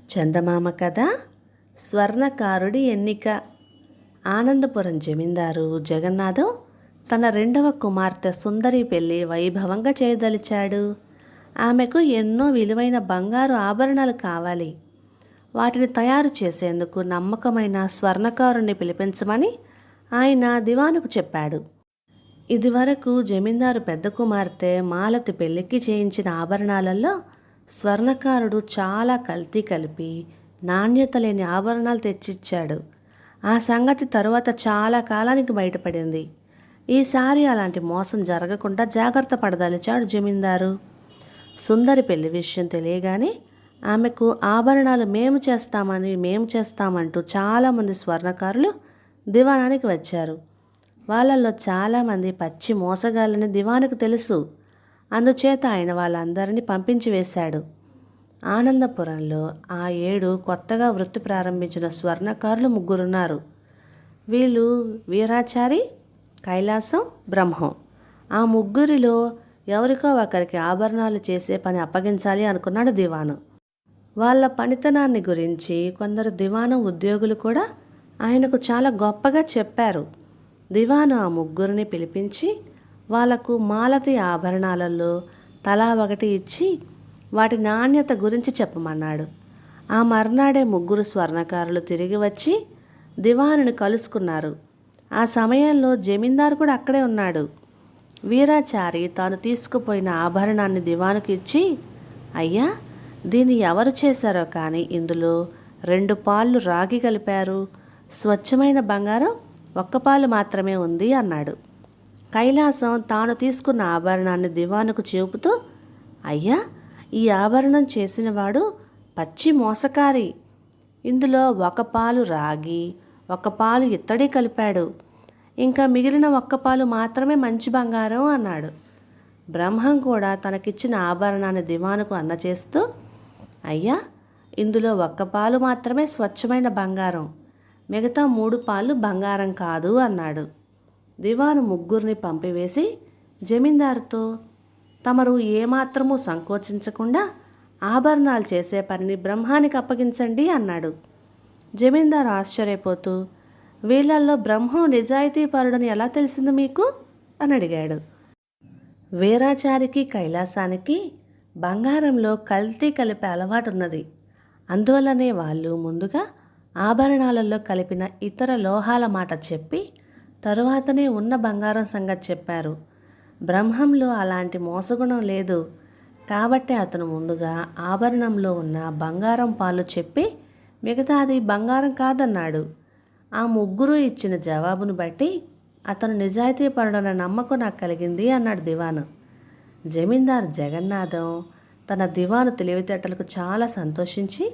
చందమామ కథ స్వర్ణకారుడి ఎన్నిక. ఆనందపురం జమీందారు జగన్నాథం తన రెండవ కుమార్తె సుందరి పెళ్లి వైభవంగా చేయదలిచాడు. ఆమెకు ఎన్నో విలువైన బంగారు ఆభరణాలు కావాలి. వాటిని తయారు చేసేందుకు నమ్మకమైన స్వర్ణకారుణ్ణి పిలిపించమని ఆయన దివానుకు చెప్పాడు. ఇదివరకు జమీందారు పెద్ద కుమార్తె మాలతి పెళ్లికి చేయించిన ఆభరణాలలో స్వర్ణకారుడు చాలా కల్తీ కలిపి నాణ్యత లేని ఆభరణాలు తెచ్చిచ్చాడు. ఆ సంగతి తరువాత చాలా కాలానికి బయటపడింది. ఈసారి అలాంటి మోసం జరగకుండా జాగ్రత్త పడదలిచాడు జమీందారు. సుందరి పెళ్లి విషయం తెలియగానే ఆమెకు ఆభరణాలు మేము చేస్తామంటూ చాలామంది స్వర్ణకారులు దివానానికి వచ్చారు. వాళ్ళల్లో చాలామంది పచ్చి మోసగాళ్ళని దివానుకు తెలుసు. అందుచేత ఆయన వాళ్ళందరినీ పంపించి వేశాడు. ఆనందపురంలో ఆ ఏడు కొత్తగా వృత్తి ప్రారంభించిన స్వర్ణకారులు ముగ్గురున్నారు. వీళ్ళు వీరాచారి, కైలాసం, బ్రహ్మం. ఆ ముగ్గురిలో ఎవరికో ఒకరికి ఆభరణాలు చేసే పని అప్పగించాలి అనుకున్నాడు దివాను. వాళ్ళ పనితనాన్ని గురించి కొందరు దివాను ఉద్యోగులు కూడా ఆయనకు చాలా గొప్పగా చెప్పారు. దివాను ఆ ముగ్గురిని పిలిపించి వాళ్లకు మాలతి ఆభరణాలలో తలా ఒకటి ఇచ్చి వాటి నాణ్యత గురించి చెప్పమన్నాడు. ఆ మర్నాడే ముగ్గురు స్వర్ణకారులు తిరిగి వచ్చి దివానుని కలుసుకున్నారు. ఆ సమయంలో జమీందారు కూడా అక్కడే ఉన్నాడు. వీరాచారి తాను తీసుకుపోయిన ఆభరణాన్ని దివానుకి ఇచ్చి, అయ్యా, దీన్ని ఎవరు చేశారో కానీ ఇందులో 2 పాళ్ళు రాగి కలిపారు. స్వచ్ఛమైన బంగారం 1 పాలు మాత్రమే ఉంది అన్నాడు. కైలాసం తాను తీసుకున్న ఆభరణాన్ని దివానుకు చూపుతూ, అయ్యా, ఈ ఆభరణం చేసినవాడు పచ్చి మోసకారి. ఇందులో 1 పాలు రాగి, 1 పాలు ఇత్తడి కలిపాడు. ఇంకా మిగిలిన 1 పాలు మాత్రమే మంచి బంగారం అన్నాడు. బ్రహ్మం కూడా తనకిచ్చిన ఆభరణాన్ని దివానుకు అందచేస్తూ, అయ్యా, ఇందులో 1 పాలు మాత్రమే స్వచ్ఛమైన బంగారం, మిగతా 3 పాలు బంగారం కాదు అన్నాడు. దివాను ముగ్గురిని పంపివేసి జమీందారుతో, తమరు ఏమాత్రమూ సంకోచించకుండా ఆభరణాలు చేసే పనిని బ్రహ్మానికి అప్పగించండి అన్నాడు. జమీందారు ఆశ్చర్యపోతూ, వీళ్ళల్లో బ్రహ్మం నిజాయితీపరుడని ఎలా తెలిసింది మీకు అని అడిగాడు. వీరాచారికి, కైలాసానికి బంగారంలో కల్తీ కలిపే అలవాటున్నది. అందువల్లనే వాళ్ళు ముందుగా ఆభరణాలలో కలిపిన ఇతర లోహాల మాట చెప్పి తరువాతనే ఉన్న బంగారం సంగతి చెప్పారు. బ్రహ్మంలో అలాంటి మోసగుణం లేదు. కాబట్టి అతను ముందుగా ఆభరణంలో ఉన్న బంగారం పాలు చెప్పి మిగతాది బంగారం కాదన్నాడు. ఆ ముగ్గురు ఇచ్చిన జవాబును బట్టి అతను నిజాయితీపరుడన్న నమ్మకం నాకు కలిగింది అన్నాడు దివాను. జమీందారు జగన్నాథం తన దివాను తెలివితేటలకు చాలా సంతోషించి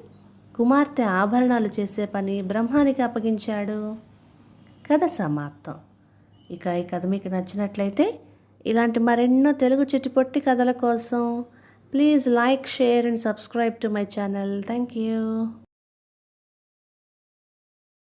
కుమార్తె ఆభరణాలు చేసే పని బ్రహ్మానికి అప్పగించాడు. కథ సమాప్తం. ఈ కథ మీకు నచ్చినట్లయితే ఇలాంటి మరెన్నో తెలుగు చిట్టిపొట్టి కథల కోసం please like, share and subscribe to my channel. Thank you.